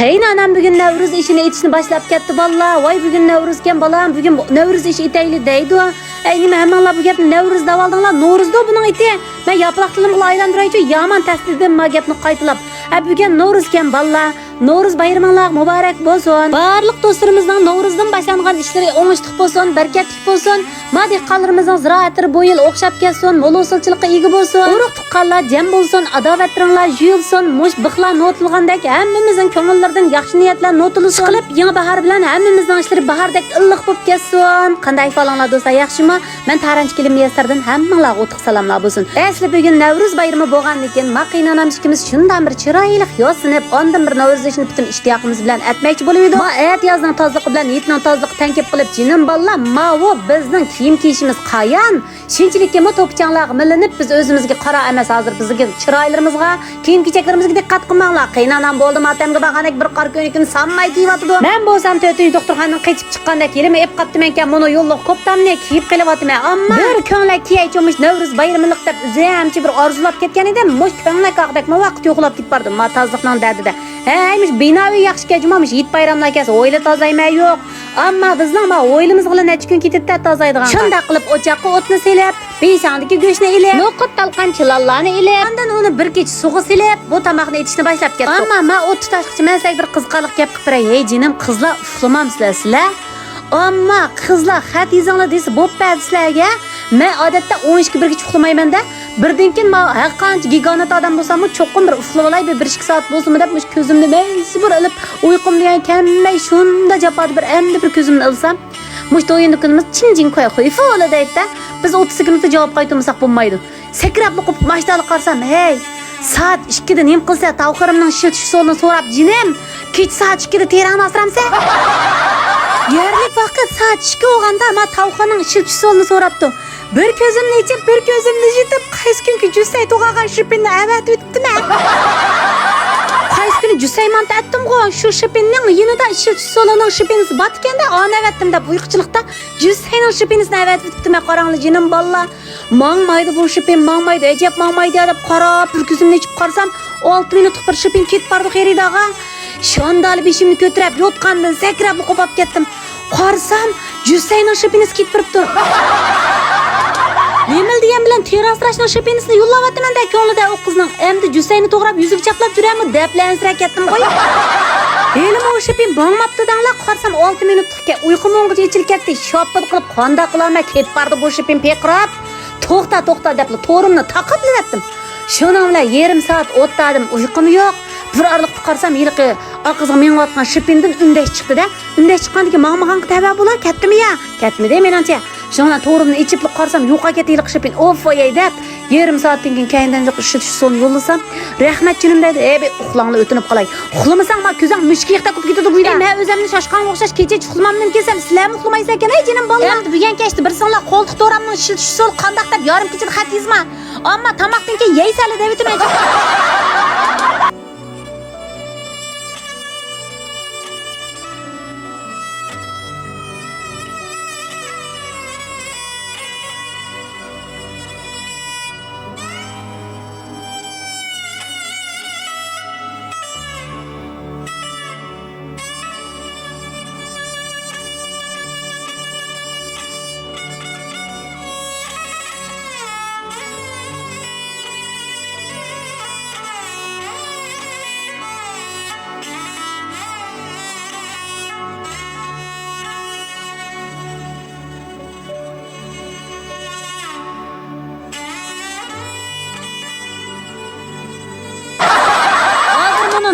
Qaynanam bugun Navruz ishini etishni boshlab ketdi valla. Voy bugun Navruzkan balam, bugun Navruz ishi etayli deydi. Nima hammanglar bu gapni Navruz deb oldinglar? No'ruzda buning eti. Men yaproq tilimga aylantiraychi, yaman tasdiqdan ma gapni qaytilab. Bugun No'ruzkan valla. Novruz bayraminglar muborak bo'lsin. Barliq do'stlarimizning Novruzdan boshlangan ishlari o'ngishli bo'lsin, barakatli bo'lsin. Madiqalarimizning ziroatlari bu yil o'xshab ketsin, mo'l hosilchilikqa ega bo'lsin. Urug' tuqqanlar jam bo'lsin, adovatlaringlar yuyilsin, mush bixlar notilgandek hammamizning ko'ngillaridan yaxshi niyatlar notilsin. Qilib yangi bahor bilan hammamizning ishlari bahordek illiq bo'lib ketsin. Qanday falanglar do'stlar, yaxshimi? Men Taranch Kilim Miyaslardan hammanglarga o'tiq salomlar bo'lsin. Asli bugun Navruz bayrami bo'lganligidan maqinanam ikkimiz shundan bir chiroyli yo'sinib, ondan bir Navruz ishni butun ishtiyoqimiz bilan atmoqchi bo'lib edik. Ayat yozning tozaligi bilan yetning tozaligi tankib qilib jinim ballar, mavo bizning kiyim kiyishimiz qayan. Shunchilikka mo to'pchanlar milinib biz o'zimizga qara emas, hozir bizga chiroylarimizga, kiyim kechaklarimizga diqqat qilmanglar. Qiynanam bo'ldi, matamga bag'anak bir qor ko'nikini sanmay kiyyotdi. Men bo'lsam to'tinchi doktorxonadan qaytib chiqqanda kelib ep qaptim ekan, buni yo'lliq ko'ptamni kiyib qelyapman. Ammo bir ko'nglik kiyaychomish Navruz bayramilik deb uzamchi bir orzulab ketgan edim. Mo'sh ko'nglik qaqdak mo vaqt yo'qlab ketib bordim. Ma tozliqning dardida. Haymiş binavi yaxshi kechmamış, yit bayramlar kelsa o'yli tozaymay yo'q. Ammo bizning ma o'ylimiz bilan necha kun ketibdi tozaydigan. Shunda qilib o'choqqa o'tni selib, beshandagi go'shtni ilib, noqut talqan chilallarni ilib, undan uni bir kech sug'i silib, bu tomoqni etishni boshlab ketdik. Ammo men o'tni tashqichi men sizga bir qiziqarli gap qilib beray. Hey jinim, qizlar uxlamamsizlar sizlar? Ammo qizlar xat yozinglar desa bo'pti sizlarga. Men odatda 12 birga uxlamayman-da. Birdan keyin men har qancha giganat odam bo'lsam, cho'qim bir uxlab olay, bir 1-2 soat bo'lsin deb ko'zimni maysi bir ilib, uyqum degan kelmay shunda japadi bir endi bir ko'zimni ilsam, mush do'yinni kunimiz chin-chin qo'y fola deydi. Biz 30 sekundda javob qaytarmasak bo'lmaydi. Sakrab o'qib mashtali qarsam, hey, soat 2 da nim qilsa, tavqirimning shiltish solini so'rab jinim, kech soat 2 da terani asramsa? Yerlik vaqt soat 2 bo'lganda men tavqining shiltish solini so'rabdi. Bir ko'zimni ichib, bir ko'zimni yetib, qaysi kunki Jusay tug'agan shipinni avat o'tdimi? Qaysi kuni Jusayman aytdim-ku, shu shipinning yinida shiltish solining shipinisi botganda, ana avatdim deb uyquchilikda Jusayning shipinisini avat o'tdimi? Qaranglar jinim balla. Mangmaydi bu shipin, mangmaydi, ajab mangmaydi deb qarab, bir ko'zimni ichib qarsam, 6 minutlik bir shipin ketib bordi xeridaga. Shondal beshimni ko'tarib yotgandan sakrab qo'pab ketdim. Qarsam, Jusayning shipinisi ketib turibdi. Nemil degan bilan terasrashning shipinisini yo'llayapman-da, ko'nglida u qizning endi Jusayni to'g'rab yuziga chaplab jurami deb lansirab ketdim qo'y. Elim o shipin bongmabdi danglar, qarsam 6 minutlikka uyqum o'ng'icha ichilib ketdi. Shopid qilib qonda qilolmay ketib bordi bu shipin peqirab. To'xta deb to'rimni taqib yetdim. Shundan bilan yarim soat o'tdim, uyqum yo'q. Bir arliqda qarsam yilqi aqizga menayotgan shipindan undash chiqdi-da. Undash chiqqandan keyin maqmaqan tava bo'lar, ketdimi ya? Ketmidi menimcha. Shuna to'rimni ichib qarsam yo'qa ketaylik shipin. Of voy deb yarim soatdan keyin kayndan chiqish son yo'llasam, rahmat jinim dedi. Uxlanglar o'tinib qolay. Uxlamasang men ko'zim mushkiqda qilib ketadi bu yerda. Men o'zimni shoshqonga o'xshash kecha uxlamamdan kelsam, sizlarmi uxlamaysiz ekan, ey jinim bolam. Endi bugun kechdi bir sonlar qo'ltiq to'ramning shiltish sol qandaq deb yarim kechada xat yozma. Ammo tomoqdan keyin yeysali deb aytmayman.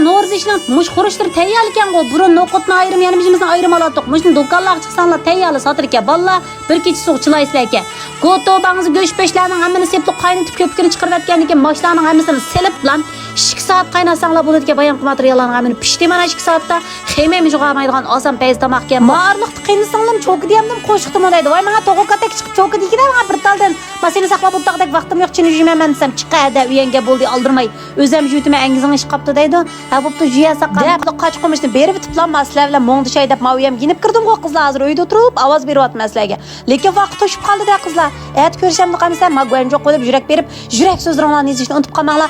Novruz ishini mush xurishtir tayyor ekan-ku. Burun noqutni ayrim yanimizdan ayrim oladik. Mushni do'konlarga chiqsanglar tayyor sotir ekan. Balla bir kecha suv chilaysizlar ekan. Go'tobangizni go'sht peshlarning hammani sepib qaynatib ko'pkini chiqarayotgandan keyin moshlarning hammasini selib bilan 2 soat qaynasanglar bo'ladi ekan. Bayon materiallarning hammani pishdi mana 2 soatda. Xeymay jo'g'amaydigan oson payz tomoq ekan. Marliqni qiynasanglar cho'kdi hamdim qo'shiqdim deydi. Voy menga to'g'oqatak chiqib cho'kdi degan menga bir taldan. Masini saqlab o'tdaqdek vaqtim yo'q, chini yeyman desam chiqadi, uyanga bo'ldi aldirmay. O'zim yutma angizing ish qapti deydi. Ha bo'pti jiyasa qanday qoch qo'mishni berib tiplan maslar bilan mo'ngdishay deb maviyam yinib kirdim-ku qizlar hozir uyda o'tirib ovoz beryapman sizlarga. Lekin vaqt to'shib qoldi-da qizlar. Ayt ko'rishamni qamisa, mag'anjoq qo'yib yurak berib, yurak so'zlaringlarni yozishni unutib qolmanglar.